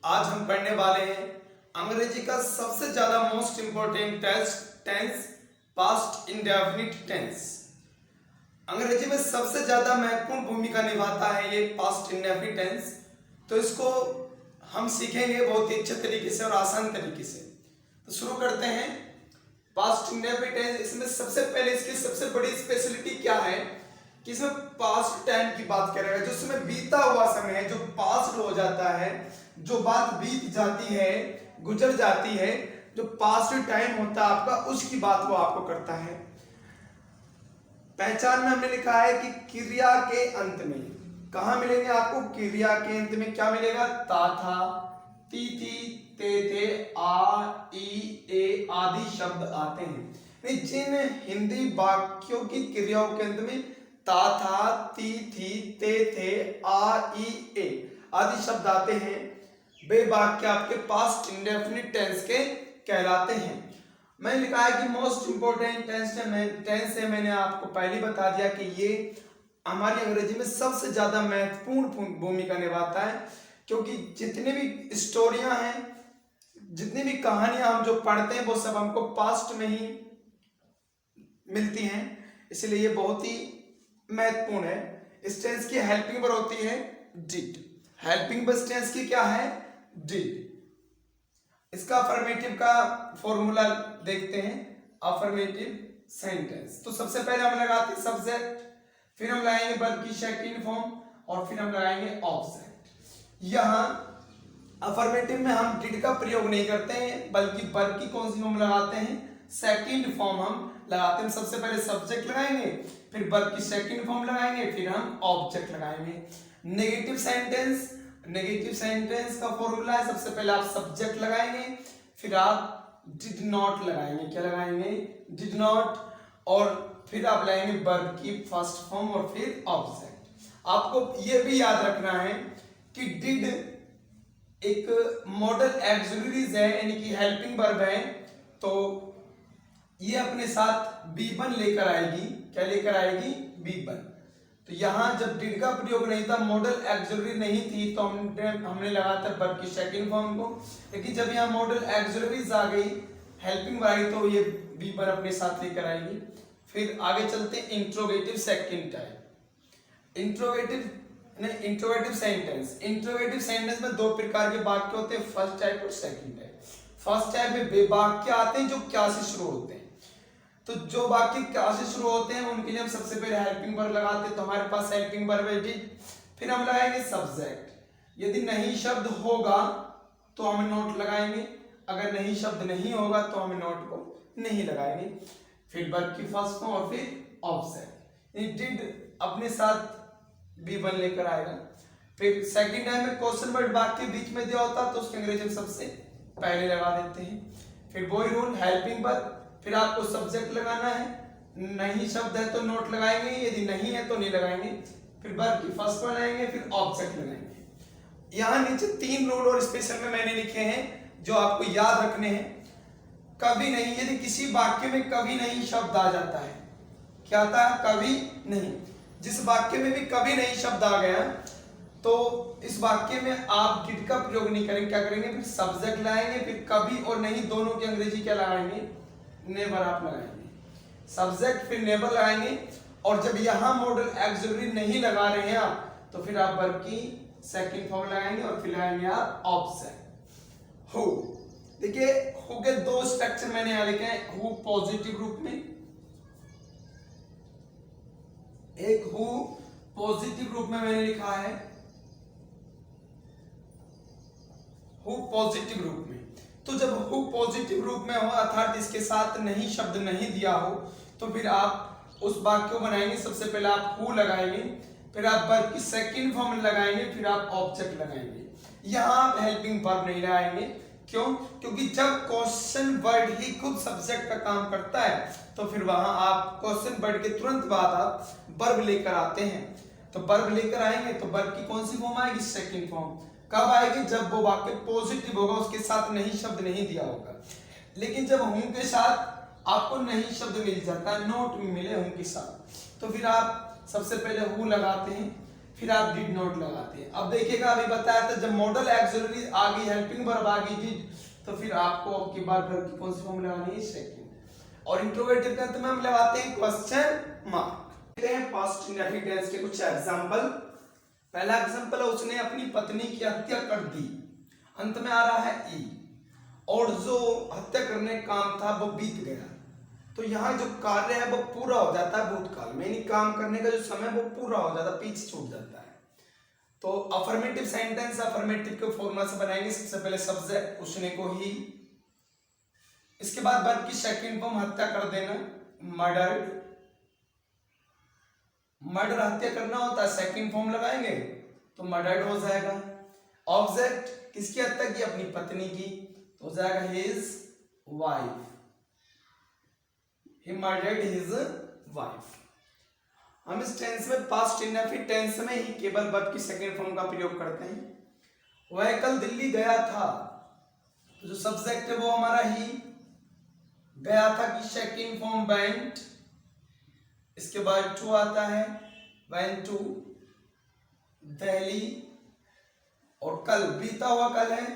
आज हम पढ़ने वाले हैं अंग्रेजी का सबसे ज्यादा most important tense past indefinite tense. अंग्रेजी में सबसे ज्यादा महत्वपूर्ण भूमिका निभाता है ये पास्ट इंडेफिनिट टेंस। तो इसको हम सीखेंगे बहुत ही अच्छे तरीके से और आसान तरीके से। तो शुरू करते हैं। पास्ट इंडेफिनिट टेंस, इसमें सबसे पहले इसकी सबसे बड़ी स्पेशलिटी क्या है कि इसमें पास्ट टाइम की बात करेगा। जो समय बीता हुआ समय है, जो पास्ट हो जाता है, जो बात बीत जाती है, गुजर जाती है, जो पास्ट टाइम होता है आपका, उसकी बात वो आपको करता है। पहचान में हमने लिखा है कि क्रिया के अंत में कहा मिलेंगे आपको, क्रिया के अंत में क्या मिलेगा, ता था, ती थी, ते थे, आ, ई, ए आदि शब्द आते हैं। जिन हिंदी वाक्यों की क्रियाओं के अंत में ता था, ती थी, ते थे, आ, ई, ए आदि शब्द आते हैं, वे वाक्य आपके पास्ट इंडेफिनिट टेंस के कहलाते हैं। मैंने लिखा है कि मोस्ट इंपोर्टेंट टेंस है। मैंने आपको पहले ही बता दिया कि ये हमारी अंग्रेजी में सबसे ज्यादा महत्वपूर्ण भूमिका निभाता है, क्योंकि जितनी भी स्टोरियां हैं, जितनी भी कहानियां हम जो पढ़ते हैं, वो सब हमको पास्ट में ही मिलती हैं, इसलिए ये बहुत ही महत्वपूर्ण है। इस टेंस की हेल्पिंग वर्ब होती है डिड। हेल्पिंग वर्ब टेंस की क्या है, डिड। इसका अफर्मेटिव का फॉर्मूला देखते हैं, अफर्मेटिव सेंटेंस। तो सबसे पहले हम लगाते हैं सब्जेक्ट, फिर हम लगाएंगे वर्ब की सेकंड फॉर्म, और फिर हम लगाएंगे ऑब्जेक्ट। यहां अफर्मेटिव में हम डिड का प्रयोग नहीं करते हैं, बल्कि वर्ब की कौन सी फॉर्म लगाते हैं, सेकंड फॉर्म हम लगाते हैं। सबसे पहले सब्जेक्ट लगाएंगे, फिर वर्ब की सेकंड फॉर्म लगाएंगे, फिर हम ऑब्जेक्ट लगाएंगे। नेगेटिव सेंटेंस, नेगेटिव सेंटेंस का फॉर्मूला है, सबसे पहले आप सब्जेक्ट लगाएंगे, फिर आप डिड नॉट लगाएंगे। क्या लगाएंगे, डिड नॉट, और फिर आप लगाएंगे वर्ब की फर्स्ट फॉर्म और फिर ऑब्जेक्ट। आपको यह भी याद रखना है कि डिड एक मॉडल ऑक्सिलरीज है, यानी कि हेल्पिंग वर्ब है, तो ये अपने साथ बी1 लेकर आएगी। क्या लेकर आएगी, बी1। तो यहां जब डिड का प्रयोग नहीं था, मॉडल ऑक्सिलरी नहीं थी, तो हमने लगाया था वर्ब की सेकंड फॉर्म को। लेकिन जब यहां मॉडल ऑक्सिलरीज आ गई, हेल्पिंग वर्ब आई, तो ये बी1 अपने साथ लेकर आएगी। फिर आगे चलते हैं interrogative second type. Interrogative sentence. Interrogative sentence में दो प्रकार के वाक्य होते हैं, फर्स्ट टाइप और सेकंड टाइप। फर्स्ट टाइप में वे वाक्य आते हैं जो क्या से शुरू होते हैं। तो जो वाक्य क्या से शुरू होते हैं उनके लिए हम सबसे पहले हेल्पिंग वर्ब लगाते हैं। तो हमारे पास हेल्पिंग वर्ब है डिड, फिर हम लगाएंगे सब्जेक्ट। यदि नहीं शब्द होगा तो हम नोट लगाएंगे, अगर नहीं शब्द नहीं होगा तो हम नोट को नहीं लगाएंगे। फिर वर्ब की फर्स्ट फॉर्म और फिर ऑब्जेक्ट। डिड अपने साथ बी1 लेकर आएगा। फिर सेकंड टाइम में क्वेश्चन वर्ड वाक्य बीच में दिया होता तो उसके अंग्रेजी में सबसे पहले लगा देते हैं। फिर वही रूल, हेल्पिंग वर्ब, फिर आपको सब्जेक्ट लगाना है, नहीं शब्द है तो नोट लगाएंगे, यदि नहीं है तो नहीं लगाएंगे। फिर वर्ब की फर्स्ट वन लगाएंगे, फिर ऑब्जेक्ट लगाएंगे। यहाँ नीचे 3 रूल और स्पेशल में मैंने लिखे हैं जो आपको याद रखने हैं। कभी नहीं, यदि किसी वाक्य में कभी नहीं शब्द आ जाता है, क्या आता है, कभी नहीं। जिस वाक्य में भी कभी नहीं शब्द आ गया तो इस वाक्य में आप डिड का प्रयोग नहीं करेंगे। क्या करेंगे, फिर सब्जेक्ट लगाएंगे, फिर कभी और नहीं दोनों की अंग्रेजी क्या लगाएंगे, नेवर आप लगाएंगे। सब्जेक्ट फिर नेवर लगाएंगे। और जब यहां मॉडल ऑक्सिलरी नहीं लगा रहे हैं आप, तो फिर आप वर्ब की सेकंड फॉर्म लगाएंगे और फिर लगाएंगे आप ऑब्जेक्ट। हु, देखिए हु के 2 स्ट्रक्चर मैंने यहां लिखे हैं। हु पॉजिटिव रूप में, एक हु पॉजिटिव रूप में मैंने लिखा है, हु पॉजिटिव रूप में। तो जब हु पॉजिटिव रूप में हो, अर्थात इसके साथ नहीं शब्द नहीं दिया हो, तो फिर आप उस वाक्य को बनाएंगे। सबसे पहले आप हु लगाएंगे, फिर आप वर्ब की सेकंड फॉर्म लगाएंगे, फिर आप ऑब्जेक्ट लगाएंगे। यहां आप हेल्पिंग वर्ब नहीं लगाएंगे। क्यों, क्योंकि जब क्वेश्चन वर्ड ही खुद सब्जेक्ट का काम करता है, तो फिर वहां आप क्वेश्चन वर्ड के तुरंत बाद आप वर्ब लेकर आते हैं। तो वर्ब लेकर आएंगे तो वर्ब की कौन सी फॉर्म आएगी, सेकंड फॉर्म। कब आएगी, जब वो वाक्य पॉजिटिव होगा, उसके साथ नहीं शब्द नहीं दिया होगा। लेकिन जब हूं के साथ आपको नहीं शब्द मिल जाता है, नोट मिले हूं के साथ, तो फिर आप सबसे पहले हु लगाते हैं, फिर आप डिड नॉट लगाते हैं। अब देखिएगा अभी बताया था जब मॉडल ऑक्सिलरी आ गई, हेल्पिंग वर्ब आ गई डिड, तो फिर आपको अब की बार वर्ब की कौन सी फॉर्म लगानी है, सेकंड। और इंट्रोगेटिव के अंत में हम लगाते हैं क्वेश्चन मार्क। देखते हैं पास्ट इंडेफिनिट टेंस के कुछ एग्जांपल। पहला एग्जांपल है उसने अपनी पत्नी की हत्या कर दी, अंत में आ रहा है ई, और जो हत्या करने का काम था वो बीत गया। तो यहाँ जो कार्य है वो पूरा हो जाता है भूतकाल में, यानी काम करने का जो समय वो पूरा हो जाता है, पीछे छूट जाता है। तो अफर्मेटिव सेंटेंस अफर्मेटिव के फॉर्मूला से बनाएंगे। सबसे पहले सब्जेक्ट उसने को ही, इसके बाद वर्ब की सेकंड फॉर्म हत्या कर देना, मर्डर्ड। मर्डर हत्या करना होता है, सेकंड फॉर्म लगाएंगे तो मर्डर्ड हो जाएगा। ऑब्जेक्ट किसकी हत्या की, अपनी पत्नी की, तो हो जाएगा his wife, he murdered his wife। हम इस टेंस में पास्ट इंडेफिनिट टेंस में ही केवल वर्ब की सेकंड फॉर्म का प्रयोग करते हैं। वह कल दिल्ली गया था, तो जो सब्जेक्ट है वो हमारा ही, गया था की सेकंड फॉर्म वेंट, इसके बाद टू आता है, वेंट टू दिल्ली, और कल बीता हुआ कल है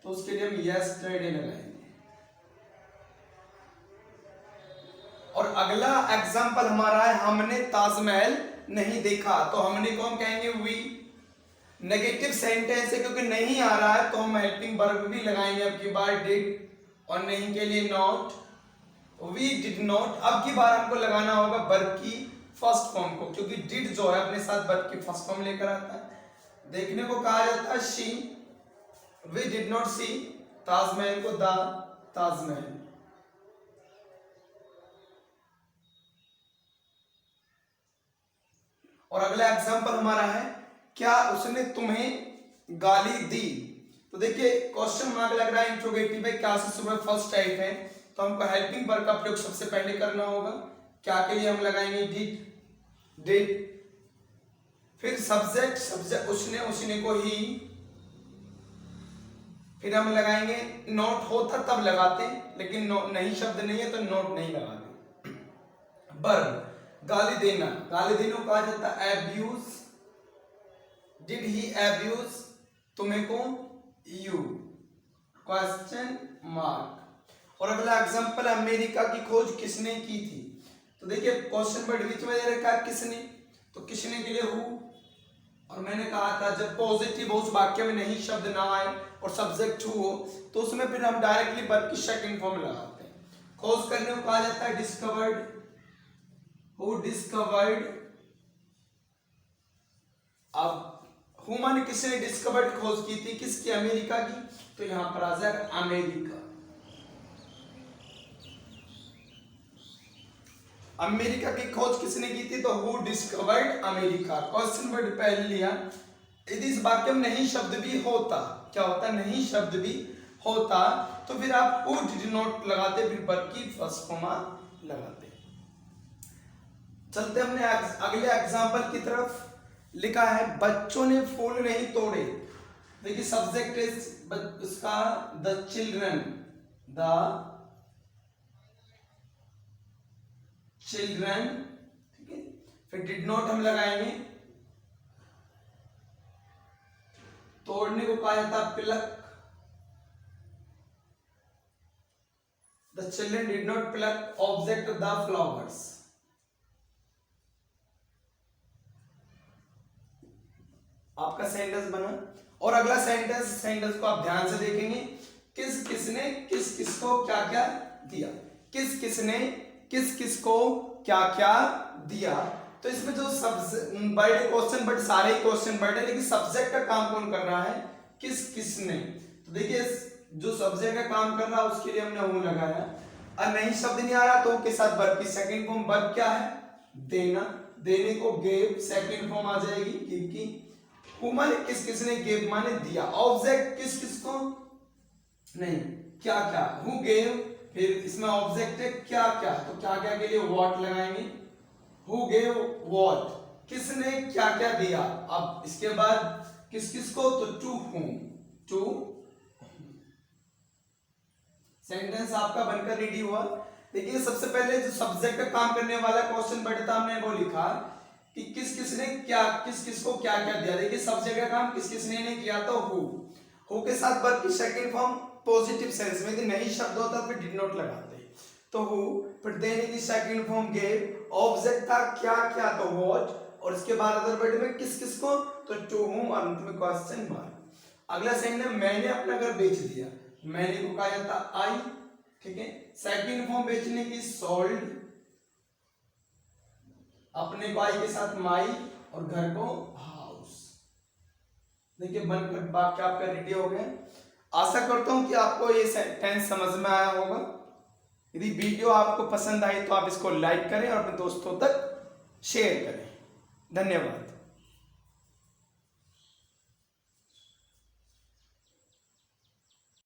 तो उसके लिए हम यस्टरडे लगाएंगे। और अगला एग्जाम्पल हमारा है हमने ताजमहल नहीं देखा, तो हमने को हम कहेंगे वी। नेगेटिव सेंटेंस है क्योंकि नहीं आ रहा है तो हम हेल्पिंग वर्ब भी लगाएंगे अब की बार डिड, और नहीं के लिए नॉट, वी डिड नॉट। अब की बार हमको लगाना होगा वर्ब की फर्स्ट फॉर्म को, क्योंकि डिड जो है अपने साथ वर्ब की फर्स्ट फॉर्म लेकर आता है। देखने को कहा जाता है शी, वी डिड नॉट सी ताजमहल को द ताजमहल। और अगला एग्जांपल हमारा है क्या उसने तुम्हें गाली दी, तो देखिए क्वेश्चन मार्क लग रहा है, इंट्रोगेटिव है, क्या से सुबह फर्स्ट टाइप है, तो हमको हेल्पिंग वर्ब का प्रयोग सबसे पहले करना होगा। क्या के लिए हम लगाएंगे डिड, डिड। फिर सब्जेक्ट, सब्जेक्ट उसने, उसने को ही, फिर हम लगाएंगे नोट होता तब लगाते, लेकिन नहीं शब्द नहीं है तो नोट नहीं लगाते। वर्ब गाली देना, गाली देने को कहा जाता है एब्यूज, डिड ही एब्यूज तुम्हें को, यू, क्वेश्चन मार्क। और अगला एग्जांपल अमेरिका की खोज किसने की थी, तो देखिए क्वेश्चन वर्ड बीच में दे रखा है किसने, तो किसने के लिए हु। और मैंने कहा था जब पॉजिटिव हो उस वाक्य में नहीं शब्द ना आए और सब्जेक्ट हु हो तो उसमें फिर हम डायरेक्टली वर्ब की सेकंड फॉर्म लगाते हैं। खोज करने को कहा जाता है डिस्कवर्ड, Who discovered। अब हु माने किसने डिस्कवर्ड खोज की थी, किसकी, अमेरिका की, तो यहां पर आ जाएगा अमेरिका। अमेरिका की खोज किसने की थी, तो who discovered America. Question word पहले लिया। यदि इस वाक्य में नहीं शब्द भी होता, क्या होता, नहीं शब्द भी होता, तो फिर आप हु डिड नॉट लगाते, फिर वर्ब की फर्स्ट फॉर्म लगाते। चलते हमने अगले एग्जाम्पल की तरफ। लिखा है बच्चों ने फूल नहीं तोड़े, देखिए सब्जेक्ट इज उसका द चिल्ड्रन, द चिल्ड्रन, ठीक है। फिर डिड नॉट हम लगाएंगे, तोड़ने को कहा जाता है pluck, the children did not pluck object the flowers. आपका सेंटेंस बना। और अगला सेंटेंस को आप ध्यान से देखेंगे, किस किसने किस किसको क्या क्या दिया, किस किसने किस किसको क्या क्या दिया। तो इसमें जो वर्ड क्वेश्चन बट सारे क्वेश्चन वर्ड है, लेकिन सब्जेक्ट का काम कौन कर रहा है, किस किसने। तो देखिए जो सब्जेक्ट का काम कर रहा है उसके लिए हमने हु लगाया, और नहीं शब्द नहीं आ रहा तो के साथ वर्ब की सेकंड फॉर्म, वर्ब क्या है, देना, देने को गेव, सेकंड फॉर्म आ जाएगी गिव की। हु माने किस किसने, गेव माने दिया, ऑब्जेक्ट किस किसको, नहीं क्या क्या, हु गेव, फिर इसमें ऑब्जेक्ट है क्या क्या, तो क्या क्या के लिए व्हाट लगाएंगे, हु गेव व्हाट, किसने क्या क्या दिया। अब इसके बाद किस किसको, तो टू हुम, टू। सेंटेंस आपका बनकर रेडी हुआ। देखिए सबसे पहले जो सब्जेक्ट का काम करने वाला क्वेश्चन वर्ड था हमने वो लिखा, कि किस किस को क्या क्या दिया। देखिए सब जगह काम किस किसने नहीं किया, तो हु के साथ वर्ब की सेकंड फॉर्म पॉजिटिव सेंस में, यदि नहीं शब्द होता फिर डिड नॉट लगाते, तो हु। फिर देने की सेकंड फॉर्म गेव, ऑब्जेक्ट था क्या क्या, तो व्हाट, और इसके बाद अदर वर्ड में किस किस को, तो टू हुम, और अंत में क्वेश्चन मार्क। अगला सेंटेंस है मैंने अपना घर बेच दिया, मैंने को कहा जाता आई, ठीक है। सेकंड फॉर्म बेचने की सोल्ड, अपने बाई के साथ माई, और घर को हाउस। देखिए बनकर वाक्य आपका रेडी हो गया। आशा करता हूं कि आपको ये सेंटेंस समझ में आया होगा। यदि वीडियो आपको पसंद आई तो आप इसको लाइक करें और अपने दोस्तों तक शेयर करें। धन्यवाद।